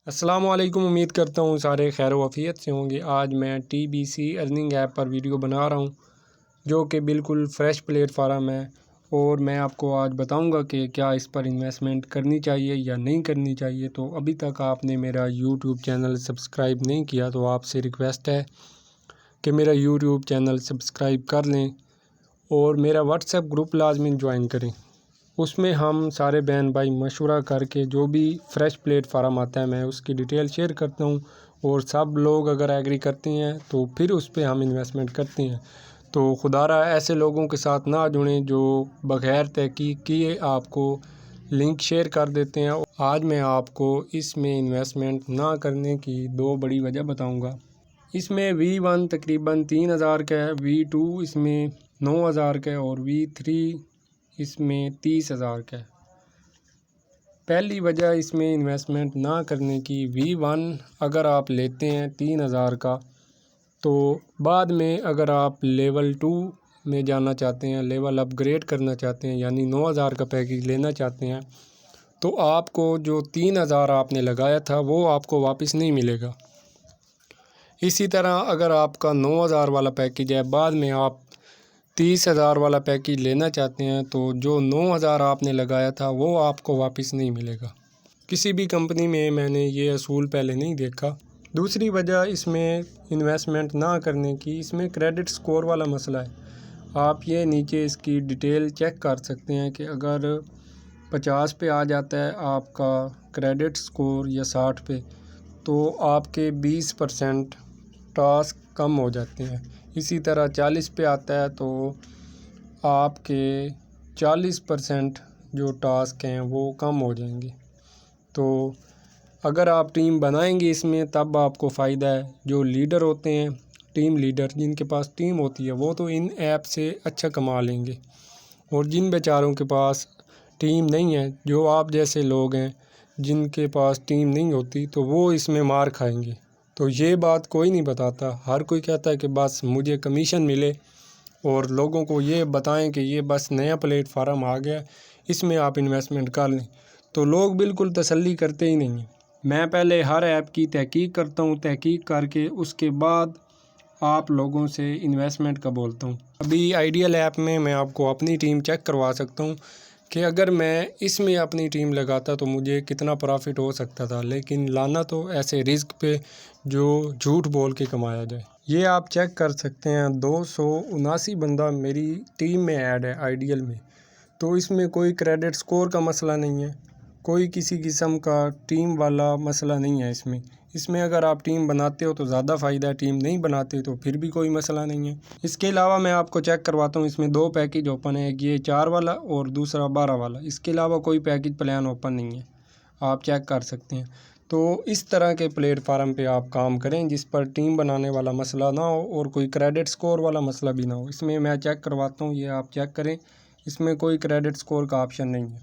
السلام علیکم، امید کرتا ہوں سارے خیر و عافیت سے ہوں گے۔ آج میں T B C earning app پر ویڈیو بنا رہا ہوں جو کہ بالکل فریش پلیٹ فارم ہے، اور میں آپ کو آج بتاؤں گا کہ کیا اس پر انویسٹمنٹ کرنی چاہیے یا نہیں کرنی چاہیے۔ تو ابھی تک آپ نے میرا یوٹیوب چینل سبسکرائب نہیں کیا تو آپ سے ریکویسٹ ہے کہ میرا یوٹیوب چینل سبسکرائب کر لیں اور میرا واٹس ایپ گروپ لازمی جوائن کریں۔ اس میں ہم سارے بہن بھائی مشورہ کر کے جو بھی فریش پلیٹ فارم آتا ہے میں اس کی ڈیٹیل شیئر کرتا ہوں، اور سب لوگ اگر ایگری کرتے ہیں تو پھر اس پہ ہم انویسٹمنٹ کرتے ہیں۔ تو خدا را ایسے لوگوں کے ساتھ نہ جڑیں جو بغیر تحقیق کیے آپ کو لنک شیئر کر دیتے ہیں۔ آج میں آپ کو اس میں انویسٹمنٹ نہ کرنے کی دو بڑی وجہ بتاؤں گا۔ اس میں V1 تقریباً 3000 کا ہے، V2 اس میں 9000 کا ہے، اور V3 اس میں 30,000 کا ہے۔ پہلی وجہ اس میں انویسٹمنٹ نہ کرنے کی، V1 اگر آپ لیتے ہیں 3000 کا تو بعد میں اگر آپ لیول 2 میں جانا چاہتے ہیں، لیول اپ گریڈ کرنا چاہتے ہیں، یعنی 9000 کا پیکیج لینا چاہتے ہیں، تو آپ کو جو 3000 آپ نے لگایا تھا وہ آپ کو واپس نہیں ملے گا۔ اسی طرح اگر آپ کا 9000 والا پیکیج ہے، بعد میں آپ 30,000 والا پیکیج لینا چاہتے ہیں، تو جو 9000 آپ نے لگایا تھا وہ آپ کو واپس نہیں ملے گا۔ کسی بھی کمپنی میں میں نے یہ اصول پہلے نہیں دیکھا۔ دوسری وجہ اس میں انویسٹمنٹ نہ کرنے کی، اس میں کریڈٹ سکور والا مسئلہ ہے۔ آپ یہ نیچے اس کی ڈیٹیل چیک کر سکتے ہیں کہ اگر 50 پہ آ جاتا ہے آپ کا کریڈٹ سکور یا 60 پہ، تو آپ کے 20% ٹاسک کم ہو جاتے ہیں۔ اسی طرح 40 پہ آتا ہے تو آپ کے 40% جو ٹاسک ہیں وہ کم ہو جائیں گے۔ تو اگر آپ ٹیم بنائیں گے اس میں تب آپ کو فائدہ ہے۔ جو لیڈر ہوتے ہیں، ٹیم لیڈر جن کے پاس ٹیم ہوتی ہے، وہ تو ان ایپ سے اچھا کما لیں گے، اور جن بیچاروں کے پاس ٹیم نہیں ہے، جو آپ جیسے لوگ ہیں جن کے پاس ٹیم نہیں ہوتی، تو وہ اس میں مار کھائیں گے۔ تو یہ بات کوئی نہیں بتاتا، ہر کوئی کہتا ہے کہ بس مجھے کمیشن ملے، اور لوگوں کو یہ بتائیں کہ یہ بس نیا پلیٹ فارم آ گیا، اس میں آپ انویسٹمنٹ کر لیں، تو لوگ بالکل تسلی کرتے ہی نہیں ہیں۔ میں پہلے ہر ایپ کی تحقیق کرتا ہوں، تحقیق کر کے اس کے بعد آپ لوگوں سے انویسٹمنٹ کا بولتا ہوں۔ ابھی آئیڈیل ایپ میں آپ کو اپنی ٹیم چیک کروا سکتا ہوں کہ اگر میں اس میں اپنی ٹیم لگاتا تو مجھے کتنا پرافٹ ہو سکتا تھا، لیکن لانا تو ایسے رزق پہ جو جھوٹ بول کے کمایا جائے۔ یہ آپ چیک کر سکتے ہیں، 279 بندہ میری ٹیم میں ایڈ ہے آئیڈیل میں، تو اس میں کوئی کریڈٹ سکور کا مسئلہ نہیں ہے، کوئی کسی قسم کا ٹیم والا مسئلہ نہیں ہے۔ اس میں اگر آپ ٹیم بناتے ہو تو زیادہ فائدہ ہے، ٹیم نہیں بناتے تو پھر بھی کوئی مسئلہ نہیں ہے۔ اس کے علاوہ میں آپ کو چیک کرواتا ہوں، اس میں 2 پیکیج اوپن ہے، ایک یہ 4 والا اور دوسرا 12 والا۔ اس کے علاوہ کوئی پیکیج پلان اوپن نہیں ہے، آپ چیک کر سکتے ہیں۔ تو اس طرح کے پلیٹ فارم پہ آپ کام کریں جس پر ٹیم بنانے والا مسئلہ نہ ہو اور کوئی کریڈٹ سکور والا مسئلہ بھی نہ ہو۔ اس میں چیک کرواتا ہوں، یہ آپ چیک کریں، اس میں کوئی کریڈٹ سکور کا آپشن نہیں ہے۔